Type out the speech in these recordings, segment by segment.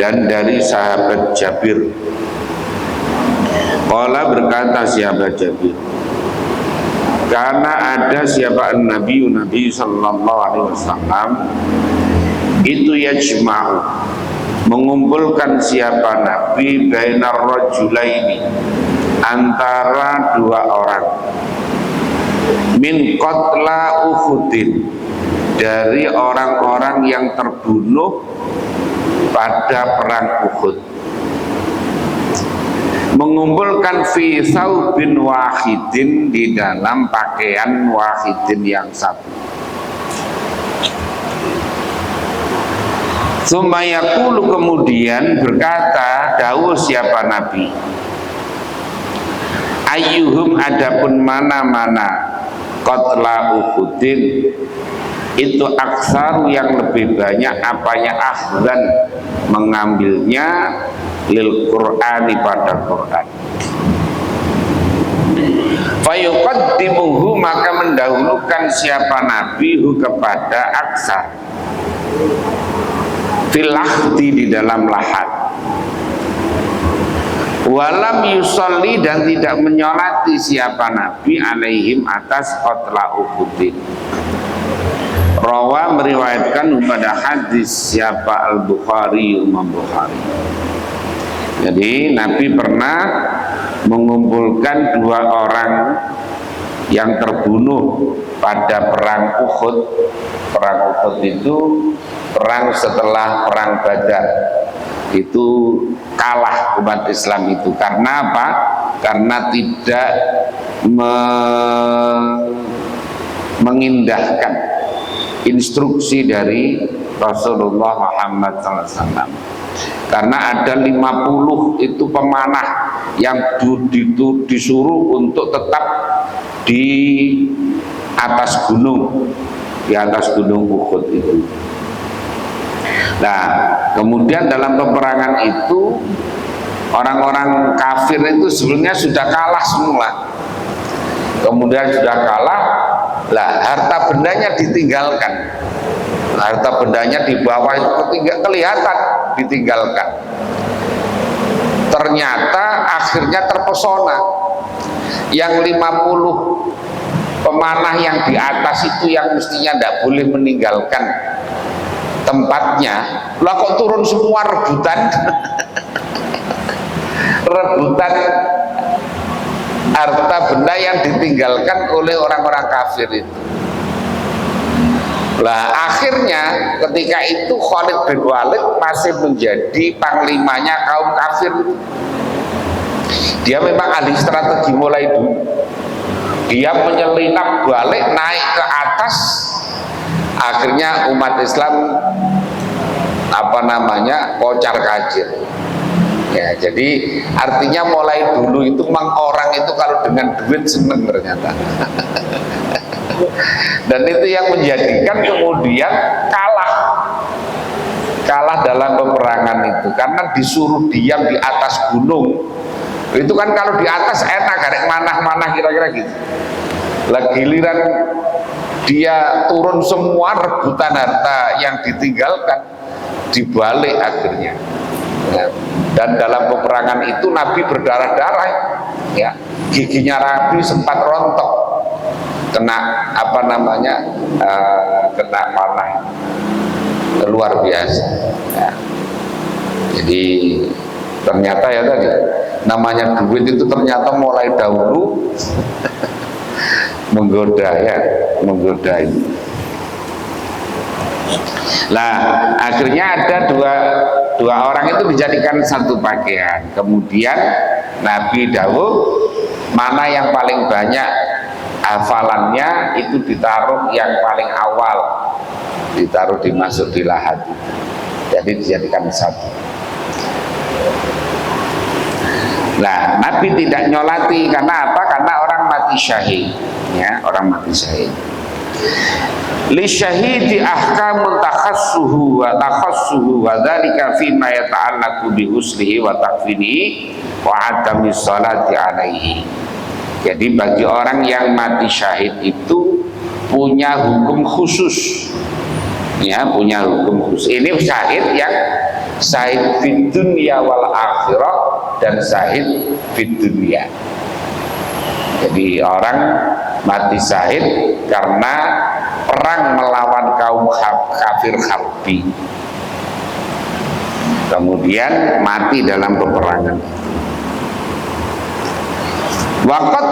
Dan dari sahabat Jabir, qala berkata sahabat Jabir, karena ada siapa Nabi sallallahu alaihi wasallam itu yajma'u, mengumpulkan siapa Nabi bainar rajulaini, antara dua orang, min qatla Uhudin, dari orang-orang yang terbunuh pada perang Uhud, mengumpulkan fi saubin wahidin, di dalam pakaian wahidin yang satu. Tsumma yaqulu, kemudian berkata dawuh siapa Nabi, ayyuhum, adapun mana-mana qatla Uhudin itu aksaru, yang lebih banyak apanya, akhdan, mengambilnya, lil Qur'ani, pada Qur'an. Fayuqaddimuhu, maka mendahulukan siapa Nabi hu, kepada aksar, fil lahdi, di dalam lahat. Walam yusolli, dan tidak menyolati siapa Nabi alaihim, atas qatla Uhudin. Rawa, meriwayatkan pada hadis siapa Al-Bukhari, Imam Bukhari. Jadi Nabi pernah mengumpulkan dua orang yang terbunuh pada perang Uhud. Perang Uhud itu perang setelah perang Badar. Itu kalah umat Islam itu. Karena apa? Karena tidak mengindahkan instruksi dari Rasulullah Muhammad SAW. Karena ada 50 itu pemanah yang disuruh untuk tetap di atas gunung, di atas gunung Uhud itu. Nah, kemudian dalam peperangan itu orang-orang kafir itu sebenarnya sudah kalah semua. Kemudian sudah kalah, lah harta bendanya ditinggalkan. Harta bendanya di bawah itu kelihatan ditinggalkan. Ternyata akhirnya terpesona. Yang 50 pemanah yang di atas itu, yang mestinya tidak boleh meninggalkan tempatnya, lah kok turun semua rebutan. Rebutan harta benda yang ditinggalkan oleh orang-orang kafir itu. Lah akhirnya ketika itu Khalid bin Walid masih menjadi panglimanya kaum kafir. Dia memang ahli strategi mulai dulu. Dia menyelinap balik, naik ke atas. Akhirnya umat Islam kocar kacir. Ya, jadi artinya mulai dulu itu memang orang itu kalau dengan duit seneng ternyata. Dan itu yang menjadikan kemudian kalah dalam peperangan itu, karena disuruh diam di atas gunung. Itu kan kalau di atas enak, garek manah-manah kira-kira gitu. Lah giliran dia turun semua, rebutan harta yang ditinggalkan dibalik akhirnya. Ya. Dan dalam peperangan itu Nabi berdarah-darah, ya, giginya Nabi sempat rontok, kena kena panah luar biasa. Ya. Jadi ternyata ya tadi namanya duit itu ternyata mulai dahulu menggoda itu. Lah akhirnya ada dua orang itu dijadikan satu pakaian. Kemudian Nabi dawuh, mana yang paling banyak hafalannya itu ditaruh yang paling awal, ditaruh dimasuk di lahat. Jadi dijadikan satu. Nah, Nabi tidak nyolati karena apa? Karena orang mati syahid, ya, orang mati syahid. Li syahidi ahkamun takhassuhu wa dzalika fi ma yata'allaqu bi huslihi wa takfinihi wa adami sholati alaihi. Jadi bagi orang yang mati syahid itu punya hukum khusus, ya, punya hukum khusus. Ini syahid yang syahid fid dunya wal akhirah dan syahid fid dunya. Jadi orang mati syahid karena perang melawan kaum kafir harbi, kemudian mati dalam peperangan. Waqat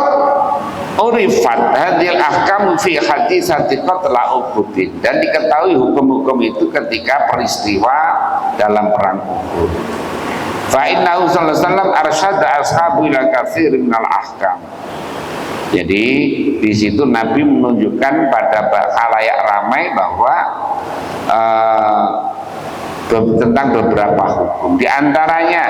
urifat hadhil ahkam fi haditsati qatla Uhud, dan diketahui hukum-hukum itu ketika peristiwa dalam perang Uhud. Fa innahu sallallahu alaihi wasallam arsyada ashabu ila katsirin minal ahkam. Jadi di situ Nabi menunjukkan pada khalayak ramai bahwa tentang beberapa hukum. Di antaranya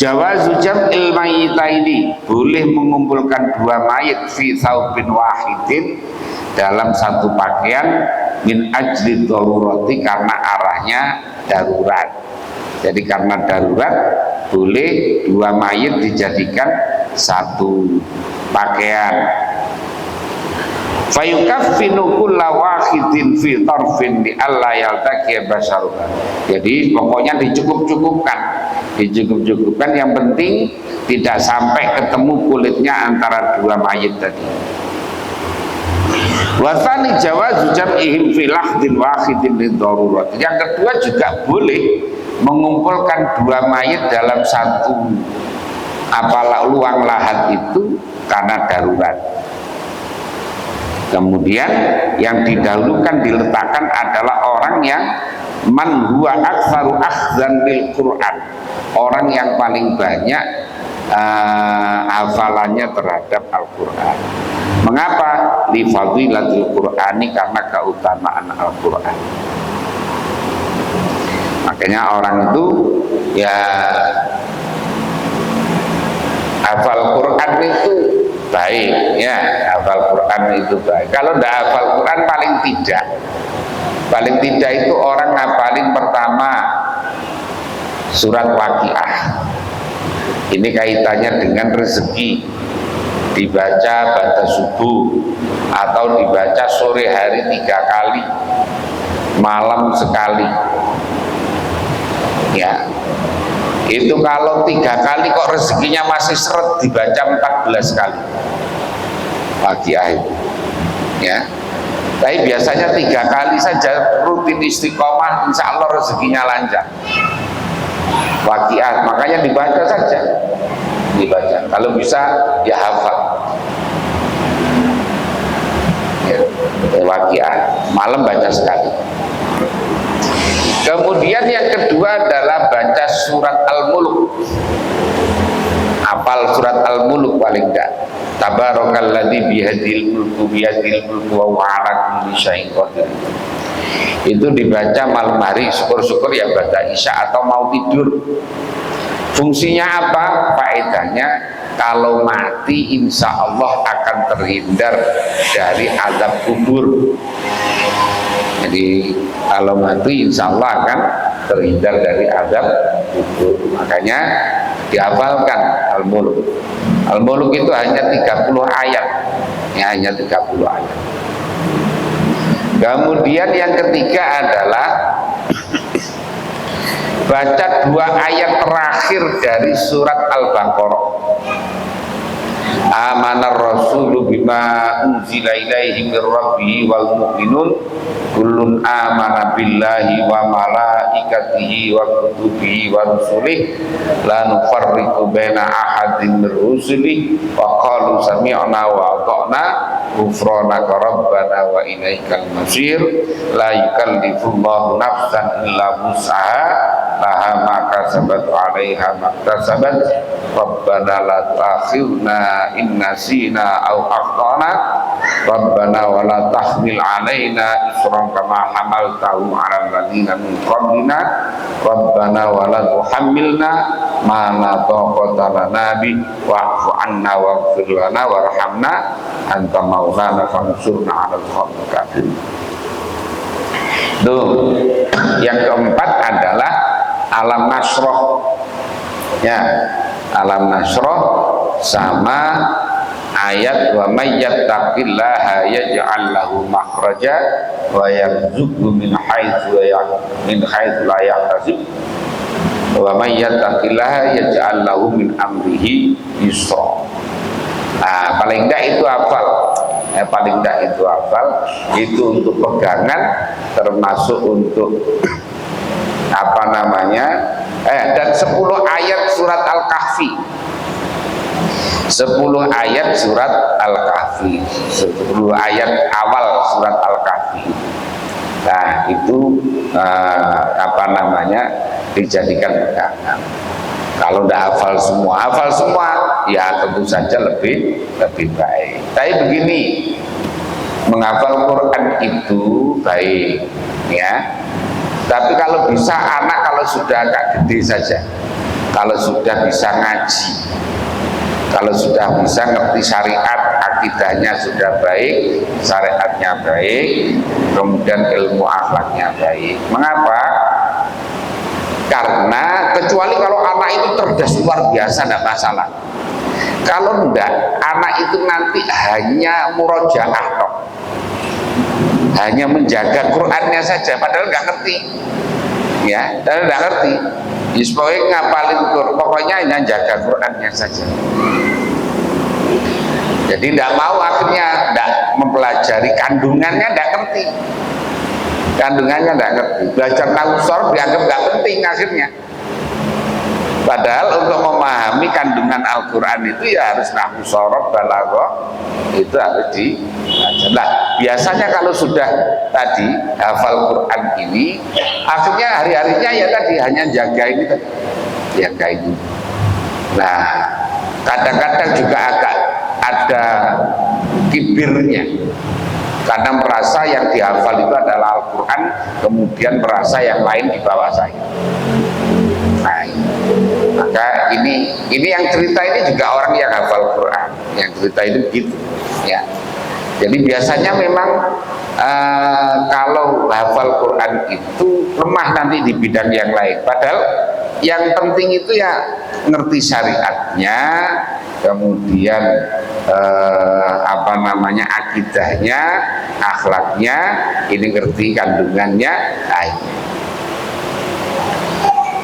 jawazu jam'il mayyitaini, boleh mengumpulkan dua mayit fi saubin wahidin, dalam satu pakaian, min ajli darurati, karena arahnya darurat. Jadi karena darurat boleh dua mayit dijadikan satu pakaian. Fayukaffinu kulla wahidin fi tarfin li alla yaltaqiya basharuha. Jadi pokoknya dicukup-cukupkan, yang penting tidak sampai ketemu kulitnya antara dua mayit tadi. Wa tsani jawazu jam'ihim fi lahdin wahidin lidarurat. Yang kedua juga boleh mengumpulkan dua mayit dalam satu luang lahat itu karena darurat. Kemudian yang didahulukan diletakkan adalah orang yang man huwa aktsaru akhdhan bil Quran, orang yang paling banyak hafalannya terhadap Al-Quran. Mengapa? Li fadilatil Qur'ani, karena keutamaan Al-Quran. Makanya orang itu ya hafal Quran itu baik, ya hafal Quran itu baik. Kalau tidak hafal Quran paling tidak itu orang ngapalin pertama surat Waqiah. Ini kaitannya dengan rezeki, dibaca pada subuh atau dibaca sore hari 3 kali, malam sekali. Ya, itu kalau 3 kali kok rezekinya masih seret, dibaca 14 kali Waqiah itu, ya. Tapi biasanya 3 kali saja rutin istiqomah, insya Allah rezekinya lancar. Waqiah, makanya dibaca saja, dibaca. Kalau bisa ya hafal. Ya, Waqiah, malam baca sekali. Kemudian yang kedua adalah baca surat Al-Mulk. Apal surat Al-Mulk paling enggak. Tabarakalladzi biyadil mulku wa huwa ala kulli syai'in qadir. Itu dibaca malam hari, syukur-syukur ya baca Isya atau mau tidur. Fungsinya apa? Faedahnya kalau mati insya Allah akan terhindar dari azab kubur. Jadi kalau mati insya Allah akan terhindar dari azab kubur. Makanya dihafalkan Al-Mulk. Al-Mulk itu hanya 30 ayat, ya, hanya 30 ayat. Kemudian yang ketiga adalah baca 2 ayat terakhir dari surat Al-Baqarah. Amanar rasulu bima unzila ilaihi mir rabbihi wal mu'minun kullun amana billahi wa malaikatihi wa kutubihi wa rusulihi la nufarriqu baina ahadin mir rusuli wa qalu sami'na wa ata'na ghufranaka rabbana wa ilaikal masir. La yukallifullahu nafsan illa wus'aha laha ma kasabat wa 'alaiha ma kasabat rabbana la tu'akhidna in nasina aw akhtana rabbana wa la tahmil 'alaina isran kama hamaltahu 'alal ladzina min qablina rabbana wa la tuhammilna ma la taqata lana bi wa'fu 'anna waghfir lana warhamna anta maulana fansurna 'alal qawmil kafirin. Tuh, yang keempat adalah Alam Nasroh, ya, Alam Nasroh sama ayat wa may yattaqillaha yaj'al lahu makhraja wa yarzuqhu min haitsu la yahtasib wa may yattaqillaha yaj'al lahu min amrihi yusra. Nah, paling enggak itu hafal. Paling enggak itu hafal, itu untuk pegangan, termasuk untuk apa namanya? Dan 10 ayat surat Al-Kahfi. 10 ayat surat Al-Kahfi, 10 ayat awal surat Al-Kahfi. Nah, itu apa namanya? Dijadikan pegangan. Kalau tidak hafal semua, ya tentu saja lebih baik. Tapi begini, menghafal Quran itu baik, ya. Tapi kalau bisa anak kalau sudah agak gede saja, kalau sudah bisa ngaji, kalau sudah bisa ngerti syariat, akidahnya sudah baik, syariatnya baik, kemudian ilmu akhlaknya baik. Mengapa? Karena kecuali kalau anak itu cerdas luar biasa, tidak masalah. Kalau enggak, anak itu nanti hanya murojaah toh, hanya menjaga Qur'annya saja, padahal nggak ngerti, ya, padahal nggak ngerti. Pokoknya ngapalin Qur'an, pokoknya hanya jaga Qur'annya saja. Jadi tidak mau, akhirnya tidak mempelajari kandungannya, tidak ngerti. Kandungannya tidak ngerti, belajar nahwu sharaf dianggap nggak penting akhirnya. Padahal untuk memahami kandungan Al-Quran itu ya harus nahwu sharaf, balaghah, itu harus dibaca. Nah, biasanya kalau sudah tadi hafal Quran ini, akhirnya hari-harinya ya tadi hanya jaga ini tadi, jaga ini. Nah, kadang-kadang juga agak ada kibirnya, karena merasa yang dihafal itu adalah Al-Quran, kemudian merasa yang lain di bawah saya. Nah, maka ini yang cerita ini juga orang yang hafal Quran, yang cerita itu gitu, ya. Jadi biasanya memang kalau hafal Quran itu lemah nanti di bidang yang lain. Padahal yang penting itu ya ngerti syariatnya, kemudian apa namanya akidahnya, akhlaknya, ini ngerti kandungannya.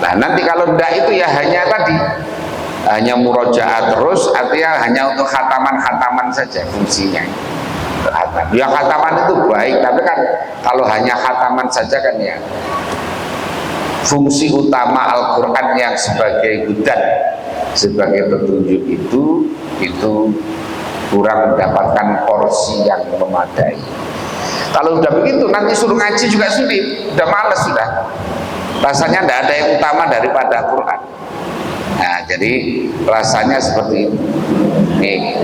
Nah, nanti kalau tidak itu ya hanya tadi, hanya murojaah terus, artinya hanya untuk khataman-khataman saja fungsinya. Ya khataman itu baik, tapi kan kalau hanya khataman saja kan ya, fungsi utama Al-Quran yang sebagai hudan, sebagai petunjuk itu kurang mendapatkan porsi yang memadai. Kalau udah begitu nanti suruh ngaji juga sulit, udah males sudah. Rasanya tidak ada yang utama daripada Quran. Nah, jadi rasanya seperti itu. Nih,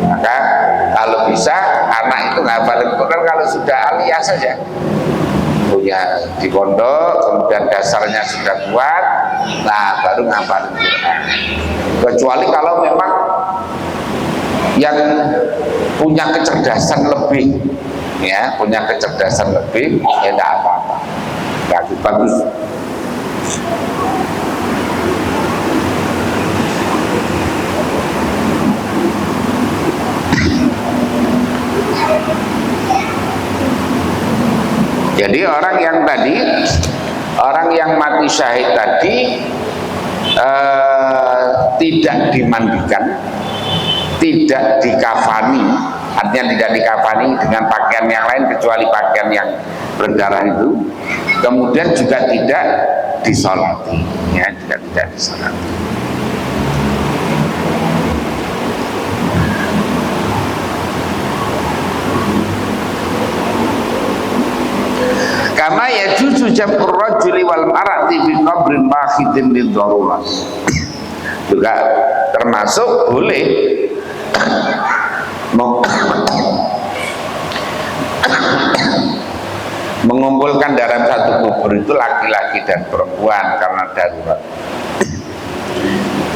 maka kalau bisa anak itu ngapalin Quran kalau sudah aliyah saja, punya di pondok, kemudian dasarnya sudah kuat, nah baru ngapalin Quran. Kecuali kalau memang yang punya kecerdasan lebih, ya, punya kecerdasan lebih, ya tidak apa-apa. Bagus. Jadi orang yang mati syahid tadi tidak dimandikan, tidak dikafani, artinya tidak dikafani dengan pakaian yang lain kecuali pakaian yang berdarah itu, kemudian juga tidak disolati, ya, juga tidak disolati. Kama yajuzu jam'ur rajuli wal mar'ati fi qabrin wahidin lidzarurat. Juga termasuk boleh mengumpulkan dalam satu kubur itu laki-laki dan perempuan karena darurat.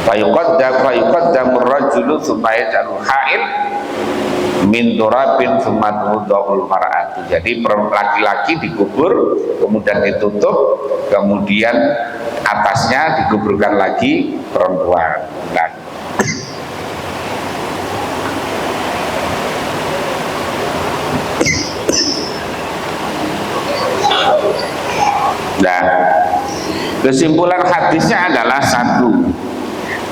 Fayuqaddamur rajulu supaya jalur ha'il min turabin sumatudul mar'atu. Jadi laki-laki dikubur, kemudian ditutup, kemudian atasnya dikuburkan lagi perempuan. Nah, Nah, kesimpulan hadisnya adalah satu,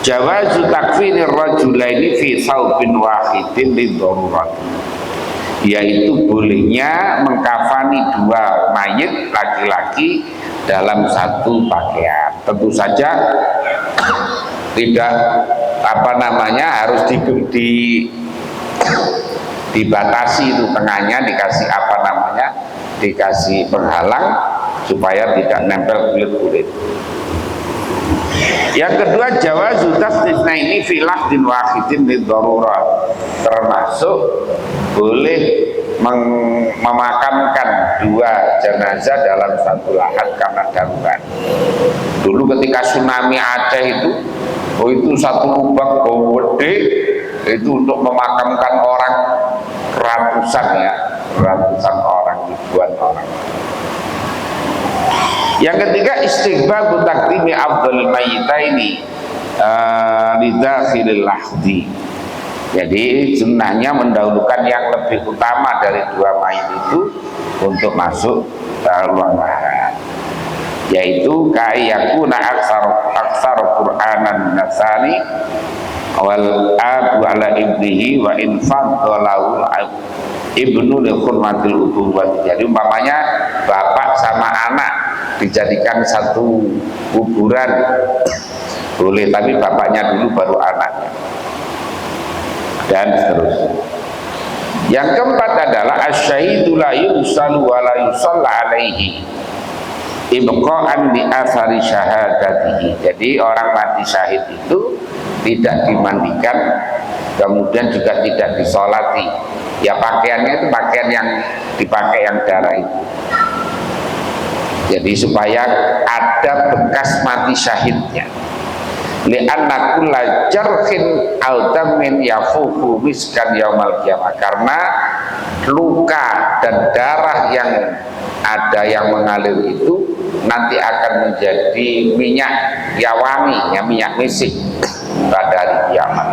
jawazu takfinir rajulaini fi thawbin wahidin lidharurat, yaitu bolehnya mengkafani dua mayit laki-laki dalam satu pakaian. Tentu saja tidak harus dibatasi itu tengahnya, dikasih penghalang supaya tidak nempel kulit-kulit. Yang kedua, jawazu tasnifna ini filah din wahidin lidharurat, termasuk boleh memakamkan dua jenazah dalam satu lahan karena darurat. Dulu ketika tsunami Aceh itu satu lubang gede itu untuk memakamkan orang ratusan orang, ribuan orang. Yang ketiga, istihbab taqdimi afdhalil mayyitaini lidakhilil lahdi. Jadi sunnahnya mendahulukan yang lebih utama dari dua mayit itu untuk masuk ruang lahat, yaitu kayakuna aksar Qur'anan nasani wal abu ala ibnihi wa in faddalahu ibnu li hurmatil ubuwah. Jadi umpamanya bapak sama anak dijadikan satu kuburan boleh, tapi bapaknya dulu baru anaknya, dan seterusnya. Yang keempat adalah asyahidu la yusalu wa la yusalla alaihi ibqa'an bi athari syahadatihi. Jadi orang mati syahid itu tidak dimandikan, kemudian juga tidak disolati. Ya pakaiannya itu pakaian yang dipakai yang darah itu. Jadi supaya ada bekas mati syahidnya. Li'anna kulla jarhin aw damin yafuhu miskan yaumal qiyamah, karena luka dan darah yang ada yang mengalir itu nanti akan menjadi minyak yawangi, minyak misik pada hari kiamat.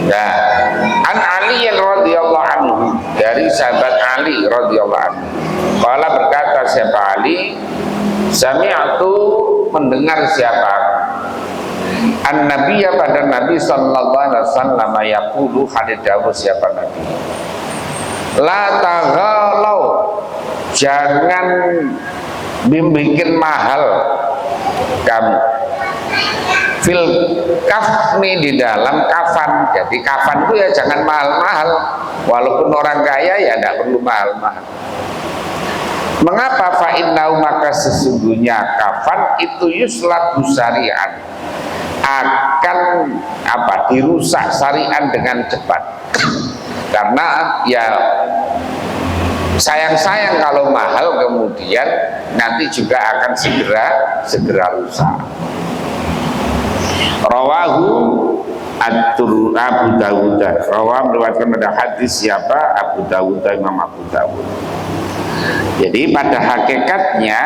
Nah, an Ali radhiyallahu anhu, dari sahabat Ali radhiyallahu anhu, qala, berkata siapa Ali, sami'tu, mendengar siapa, an-nabiyya, pada Nabi sallallahu alaihi wasallam, yaqulu, hadidahu siapa Nabi, la taghalau, jangan bikin mahal kamu, fil kafni, di dalam kafan. Jadi kafan itu ya jangan mahal-mahal, walaupun orang kaya ya tidak perlu mahal-mahal. Mengapa? Fa'innau, maka sesungguhnya kafan itu yuslatu syari'an, akan dirusak syari'an dengan cepat. Karena ya sayang-sayang kalau mahal kemudian nanti juga akan segera rusak. Rawahu Abu Dawud, meriwayatkan pada hadis siapa? Abu Dawud, Imam Abu Dawud. Jadi pada hakikatnya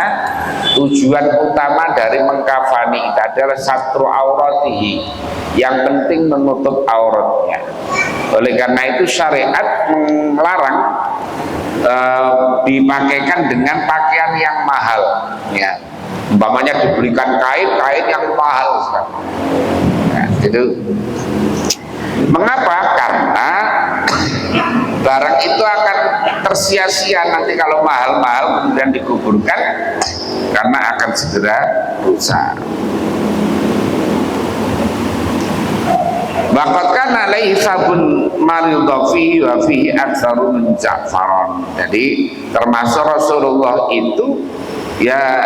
tujuan utama dari mengkafani itu adalah satru auratihi, yang penting menutup auratnya. Oleh karena itu syariat melarang dimakaikan dengan pakaian yang mahal, ya. Umpamanya diberikan kain yang mahal sekali. Nah, itu mengapa? Karena barang itu akan tersia-sia nanti kalau mahal-mahal kemudian dikuburkan, karena akan segera rusak. Waqatkan alaihi sabun maridhafihi wa fihi aktsaru min ja'faron. Jadi termasuk Rasulullah itu ya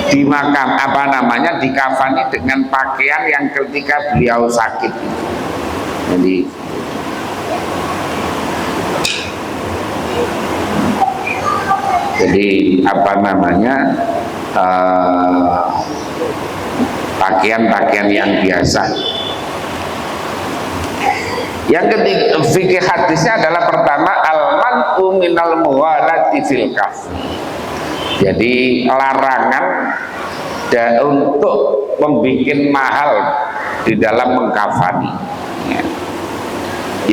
dimakam dikafani dengan pakaian yang ketika beliau sakit. Jadi pakaian-pakaian yang biasa. Yang ketiga, fikih hadisnya adalah pertama, al-man'u minal muwalati fil kafni. Jadi larangan untuk membuat mahal di dalam mengkafani. Ya.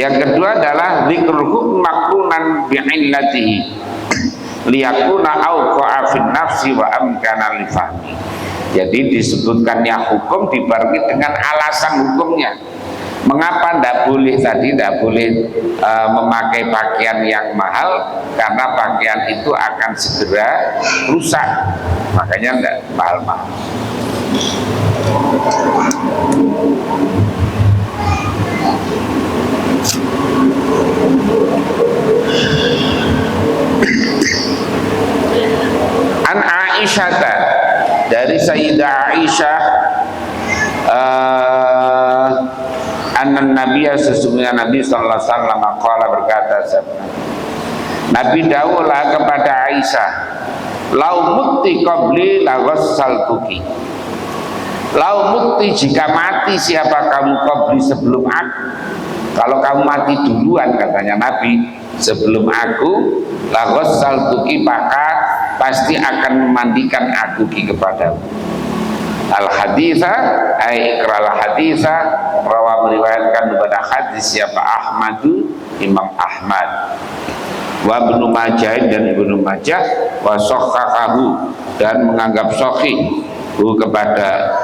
Yang kedua adalah dzikrul makrunan bi'illatihi, liyakuna awqa'a fin nafsi wa amkana li fahmi. Jadi disebutkannya hukum dibarengi dengan alasan hukumnya. Mengapa tidak boleh tadi, tidak boleh memakai pakaian yang mahal? Karena pakaian itu akan segera rusak, makanya tidak mahal-mahal. An Aisyah, dari Sayyidah Aisyah, anna Nabiya, sesungguhnya Nabi sallallahu alaihi wasallam qala, berkata Nabi dawuhlah kepada Aisyah, lau mutti qabli la ghassaltuki. Lau mutti, jika mati siapa kamu qabli, sebelum aku. Kalau kamu mati duluan, katanya Nabi, sebelum aku, la ghassaltuki, maka pasti akan memandikan aku kepadamu. Al-haditha ay ikral haditha, rawa meriwayatkan kepada hadis siapa Ahmadu, Imam Ahmad, wa Ibnu Majah, dan Ibnu Majah, wa sahhahahu, dan menganggap sahih kepada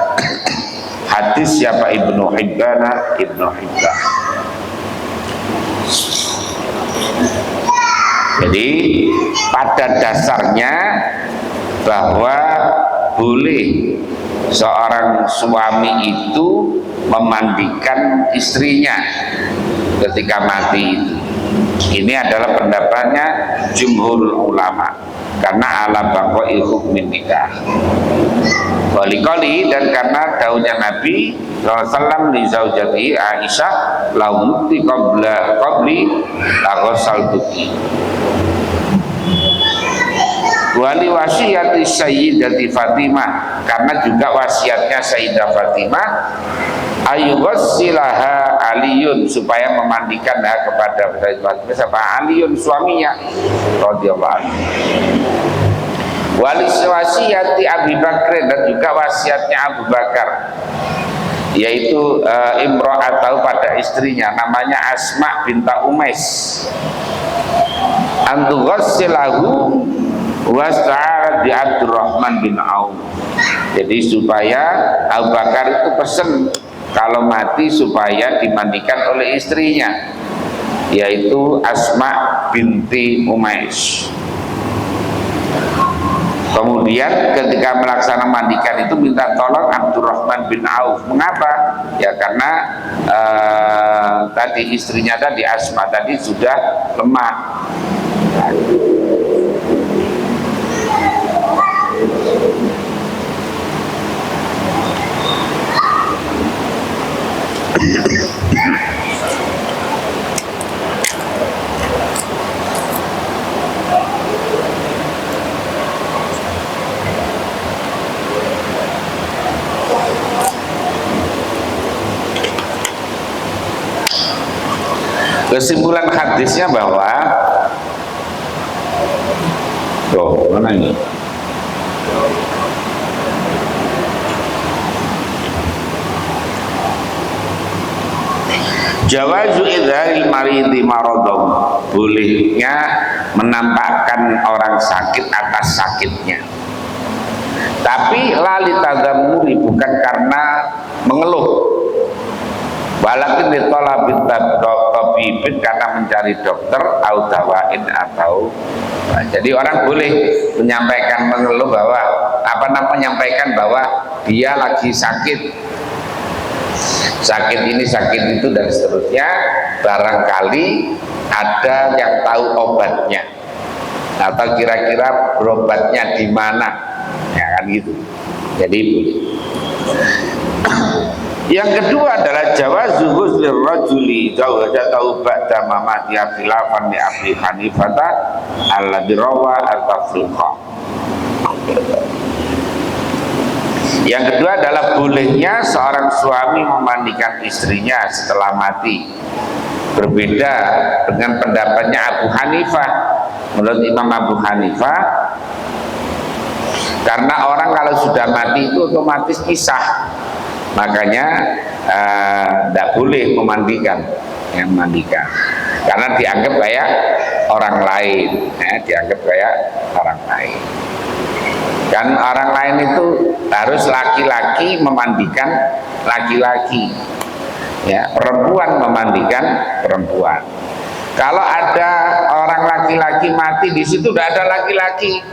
hadis siapa Ibnu Hibban, Ibnu Hibban. Jadi pada dasarnya bahwa boleh seorang suami itu memandikan istrinya ketika mati itu. Ini adalah pendapatnya jumhur ulama, karena ala baqai hukmin nikah. Walikali, dan karena daunnya Nabi SAW li zaujati Aisyah, lau muti qabli la ghasaltuki. Wali wasiati Sayyidati Fatimah, karena juga wasiatnya Sayyidah Fatimah, ayughassilaha Aliyun, supaya memandikan kepada Sayyidah Fatimah siapa Aliyun, suaminya radhiyallahu anhu. Wali wasiati Abi Bakr, dan juga wasiatnya Abu Bakar, yaitu imra'atahu, pada istrinya namanya Asma binta Umais, antughassilahu wasta'ad di Abdurrahman bin Auf. Jadi supaya Abu Bakar itu pesen kalau mati supaya dimandikan oleh istrinya, yaitu Asma binti Umais. Kemudian ketika melaksanakan mandikan itu minta tolong Abdurrahman bin Auf. Mengapa? Ya karena tadi istrinya tadi Asma tadi sudah lemah. Kesimpulan hadisnya bahwa mana ini? Jawazu idharil maridi maradhum, bolehnya menampakkan orang sakit atas sakitnya, tapi lali tadzamuri, bukan karena mengeluh, walakin ditolabit tabibin, karena mencari dokter, au dawain, atau jadi orang boleh menyampaikan mengeluh bahwa menyampaikan bahwa dia lagi sakit ini, sakit itu, dan seterusnya. Barangkali ada yang tahu obatnya, atau kira-kira berobatnya di mana, ya kan gitu. Jadi yang kedua adalah jawazu ghuslir rajuli zawjatahu ba'da mamatiha khilafan li Abi Hanifah alladhi rawa at-tafriqa. Yang kedua adalah bolehnya seorang suami memandikan istrinya setelah mati. Berbeda dengan pendapatnya Abu Hanifah. Menurut Imam Abu Hanifah, karena orang kalau sudah mati itu otomatis pisah, makanya tidak boleh memandikan, karena dianggap kayak orang lain, dianggap kayak orang lain. Kan orang lain itu harus laki-laki memandikan laki-laki, ya, perempuan memandikan perempuan. Kalau ada orang laki-laki mati, di situ tidak ada laki-laki,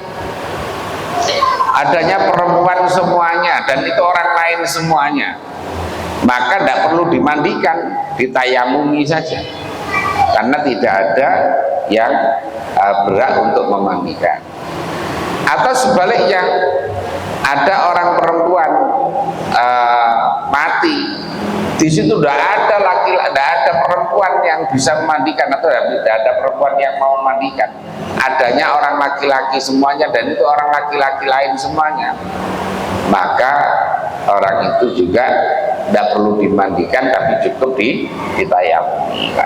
adanya perempuan semuanya, dan itu orang lain semuanya, maka tidak perlu dimandikan, ditayamumi saja, karena tidak ada yang berhak untuk memandikan. Atau sebaliknya, ada orang perempuan mati, di situ tidak ada tidak ada perempuan yang bisa memandikan, atau tidak ada perempuan yang mau memandikan, adanya orang laki-laki semuanya, dan itu orang laki-laki lain semuanya, maka orang itu juga tidak perlu dimandikan, tapi cukup ditayamumi.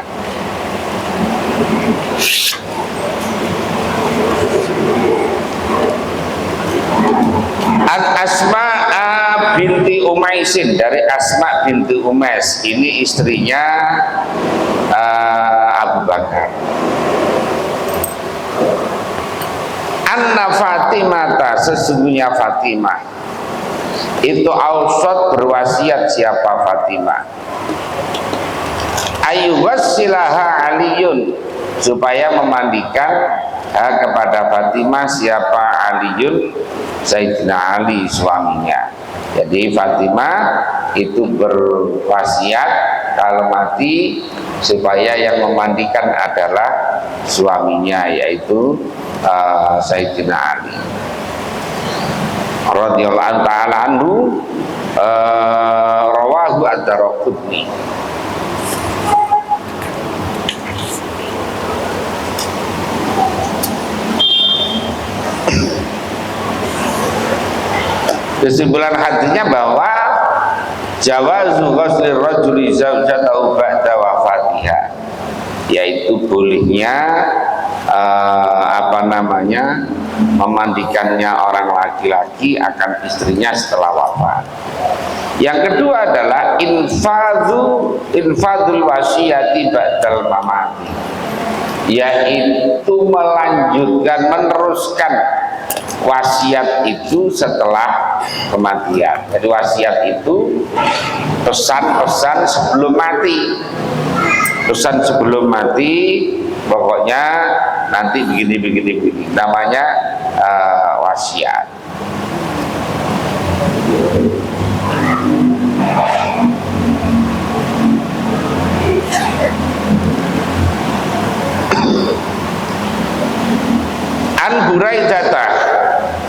An Asma binti Umaisin, dari Asma binti Umais, ini istrinya Abu Bakar. Anna Fatimah, sesungguhnya Fatimah itu ausat berwasiat, siapa Fatimah, ayyuwassilaha Aliyun, supaya memandikan kepada Fatimah siapa Aliyun, Sayyidina Ali suaminya. Jadi Fatimah itu berwasiat kalau mati supaya yang memandikan adalah suaminya, yaitu Sayyidina Ali radhiyallahu ta'ala anhu. Rawahu ad-Daraqutni. Kesimpulan hadisnya bahwa jawazu ghusli rajuli zaujatahu ba'da wafatiha, yaitu bolehnya memandikannya orang laki-laki akan istrinya setelah wafat. Yang kedua adalah infadul wasiyati ba'dal mamati, yaitu melanjutkan, meneruskan wasiat itu setelah kematian. Jadi wasiat itu pesan-pesan sebelum mati, pesan sebelum mati, pokoknya nanti begini, namanya wasiat. An Buraidah,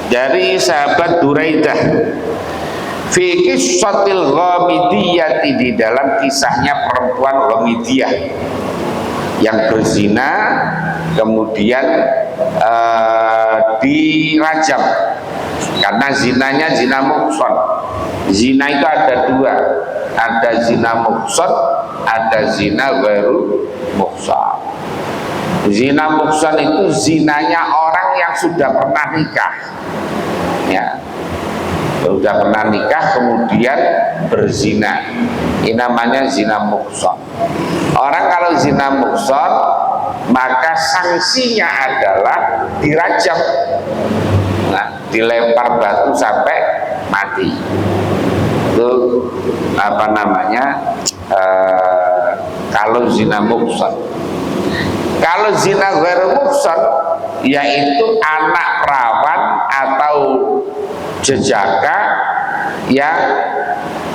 dari sahabat Buraidah, fi qissatil Ghamidiyati, di dalam kisahnya perempuan Ghamidiyah yang berzina kemudian dirajam karena zinanya zina muhsan. Zina itu ada dua, ada zina muhsan, ada zina ghairu muhsan. Zina muhsan itu zinanya orang yang sudah pernah nikah, ya, sudah pernah nikah kemudian berzina, ini namanya zina muhsan. Orang kalau zina muhsan maka sanksinya adalah dirajam, dilempar batu sampai mati. Itu kalau zina muhsan. Kalau zina ghairu muhsan, yaitu anak perawan atau jejaka yang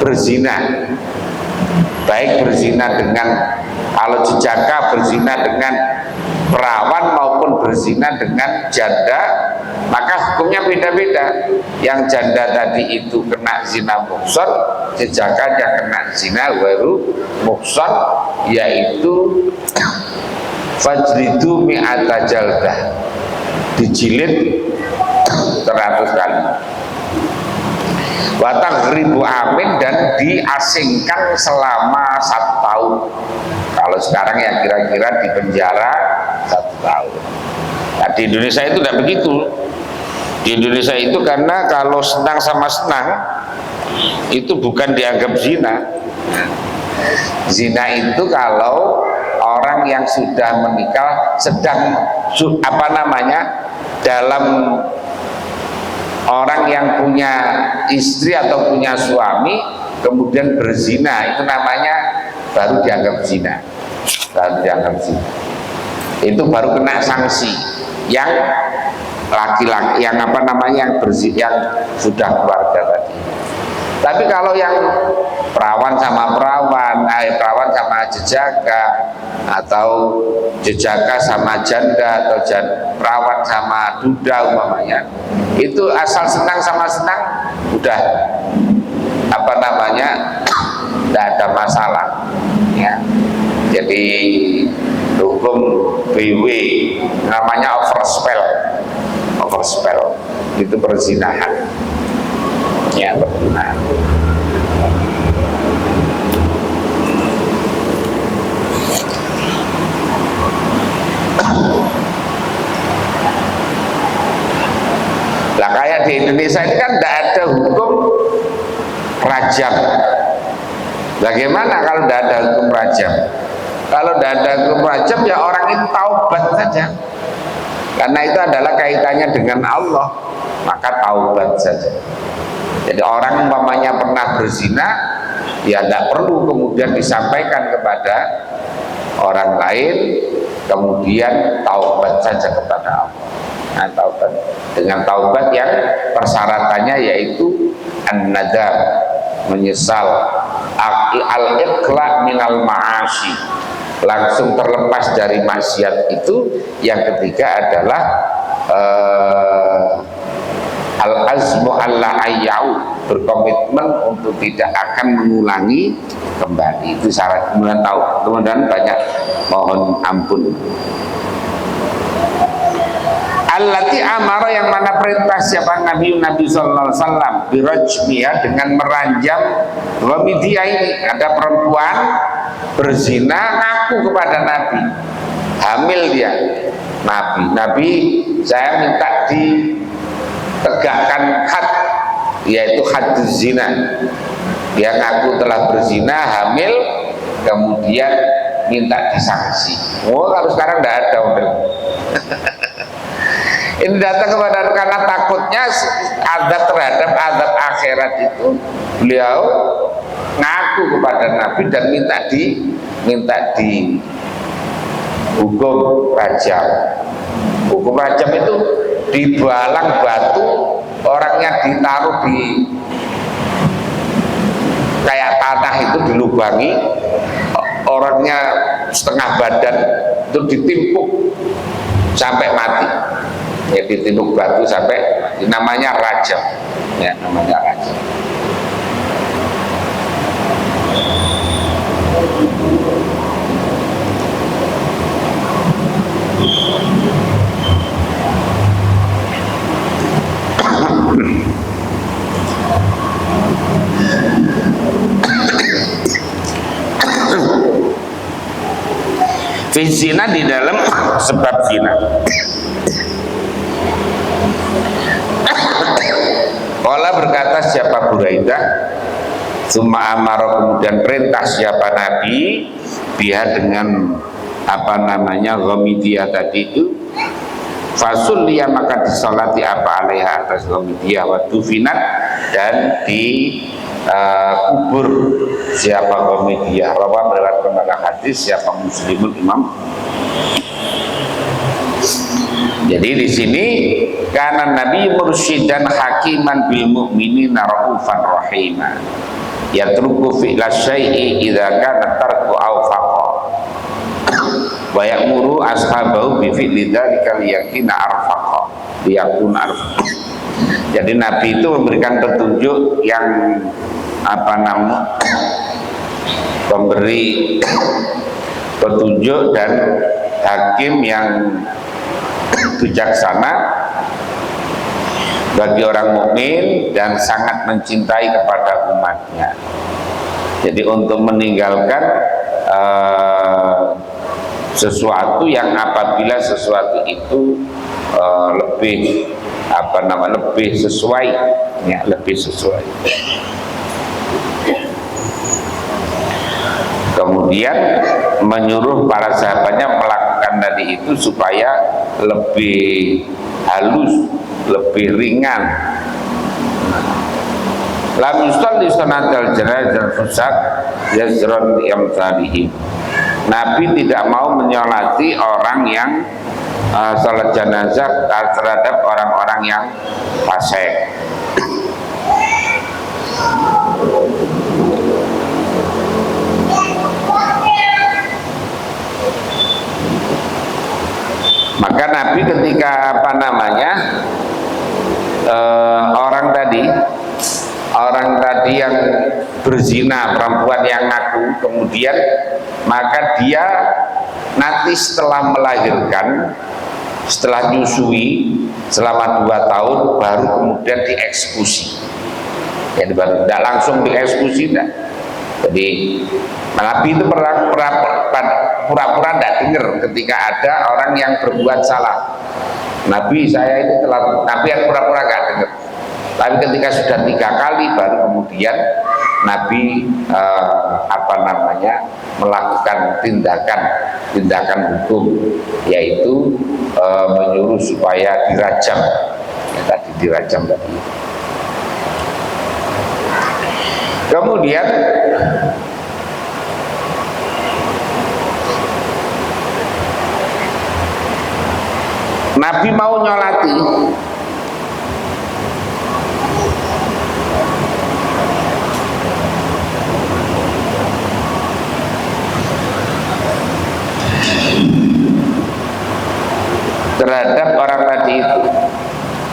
berzina, baik berzina dengan, kalau jejaka berzina dengan perawan maupun berzina dengan janda, maka hukumnya beda-beda. Yang janda tadi itu kena zina muhsan, jejakanya kena zina ghairu muhsan, yaitu fajridu mi'ata jaldah, dijilid 100 kali. Wa taghribu amin, dan diasingkan selama 1 tahun. Kalau sekarang ya kira-kira di penjara 1 tahun. Nah, di Indonesia itu tidak begitu. Di Indonesia itu karena kalau senang sama senang itu bukan dianggap zina. Zina itu kalau orang yang sudah menikah sedang dalam orang yang punya istri atau punya suami kemudian berzina, itu namanya baru dianggap zina. Itu baru kena sanksi. Yang laki-laki yang yang sudah keluarga tadi. Tapi kalau yang perawan sama perawan, perawan sama jejaka, atau jejaka sama janda, atau perawan sama duda umpamanya, itu asal senang sama senang udah tidak ada masalah ya. Jadi hukum BW namanya overspell itu perzinahan ya, berzinahan. Lah kayak di Indonesia ini kan tidak ada hukum rajam. Bagaimana kalau tidak ada hukum rajam? Kalau tidak ada hukum rajam ya orang itu taubat saja. Karena itu adalah kaitannya dengan Allah, maka taubat saja. Jadi orang umpamanya pernah berzina, ya tidak perlu kemudian disampaikan kepada orang lain, kemudian taubat saja kepada Allah. Nah, taubat dengan taubat yang persyaratannya yaitu an-nadam, menyesal, al-iqla minal ma'asi, langsung terlepas dari maksiat itu. Yang ketiga adalah al-azmu alla ayyau, berkomitmen untuk tidak akan mengulangi kembali. Itu syarat. Kemudian tahu, kemudian banyak mohon ampun. Allati amara, yang mana perintah siapa Nabi sallallahu alaihi wasallam birajmiya, dengan meranjam wamidia. Ini ada perempuan berzina ngaku kepada Nabi, hamil dia. Nabi saya minta ditegakkan had, yaitu haduz zina. Dia ngaku telah berzina, hamil, kemudian minta disanksi. Kalau sekarang tidak ada udah. Ini datang kepada karena takutnya azab terhadap azab akhirat itu, beliau ngaku kepada Nabi dan minta di hukum rajam. Hukum rajam itu dibalang batu, orangnya ditaruh di kayak tanah itu dilubangi, orangnya setengah badan itu ditimpuk sampai mati. Ya, ditimpuk batu sampai mati. Namanya rajam. Ya, namanya rajam. Zina di dalam sebab zina. Qala, berkata siapa Buraidah, summa amara, kemudian perintah siapa Nabi, dia dengan ghamidiyah tadi itu, fasulliya, maka disolati alaiha, atas ghamidiyah, wa dufinat, dan kubur siapa ghamidiyah. Rawa, meriwayatkan pada hadis siapa Muslimun Imam. Jadi di sini karena Nabi mursyidan hakiman bil mu'minina raufan rahima, yatruku fi'la syai'i idza kana tarku aw faqa, wa ya'muru ashabahu bi fi'li dzalika liyakina arfaqa, liyakun arfaqa. Jadi Nabi itu memberikan petunjuk yang memberi petunjuk dan hakim yang bijaksana bagi orang mukmin dan sangat mencintai kepada umatnya. Jadi untuk meninggalkan sesuatu yang apabila sesuatu itu lebih lebih sesuai, ya, lebih sesuai. Kemudian menyuruh para sahabatnya melakukan tadi itu supaya lebih halus, lebih ringan. Lam yusalli salatal janazah fusak yazron yamsalihim. Nabi tidak mau menyolati orang yang salat jenazah terhadap orang-orang yang fasik. Maka Nabi ketika orang tadi yang berzina, perempuan yang ngaku, kemudian maka dia nanti setelah melahirkan, setelah nyusui selama 2 tahun baru kemudian dieksekusi. Jadi baru tidak langsung dieksekusi, tidak. Jadi Nabi itu pura-pura tidak dengar ketika ada orang yang berbuat salah. Nabi saya itu telah, Nabi yang pura-pura nggak dengar. Tapi ketika sudah 3 kali baru kemudian Nabi melakukan tindakan hukum, yaitu menyuruh supaya dirajam, ya, tadi dirajam tadi. Kemudian Nabi mau nyolati terhadap orang tadi itu.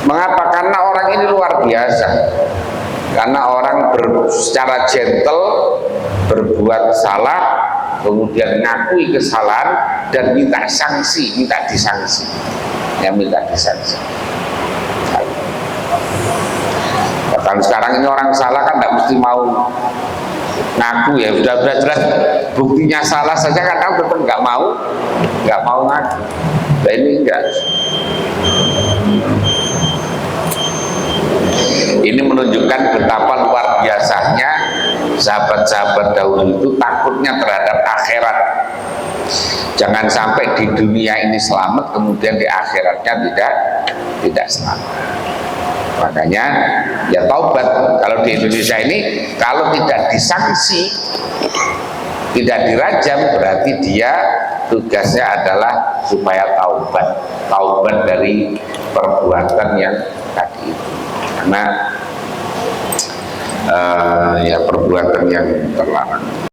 Mengapa? Karena orang ini luar biasa. Karena orang secara gentle berbuat salah, kemudian ngakui kesalahan dan minta sanksi, minta disanksi. Ya, minta disanksi. Kalau sekarang ini orang salah kan tidak mesti mau ngaku, ya sudah jelas buktinya salah saja kan tahu, tetap nggak mau ngaku. Nah, ini enggak. Ini menunjukkan betapa luar biasanya sahabat-sahabat dahulu itu takutnya terhadap akhirat. Jangan sampai di dunia ini selamat, kemudian di akhiratnya tidak selamat. Makanya ya taubat. Kalau di Indonesia ini kalau tidak disanksi, tidak dirajam, berarti dia tugasnya adalah supaya taubat dari perbuatan yang tadi itu. Karena ya perbuatan yang terlarang.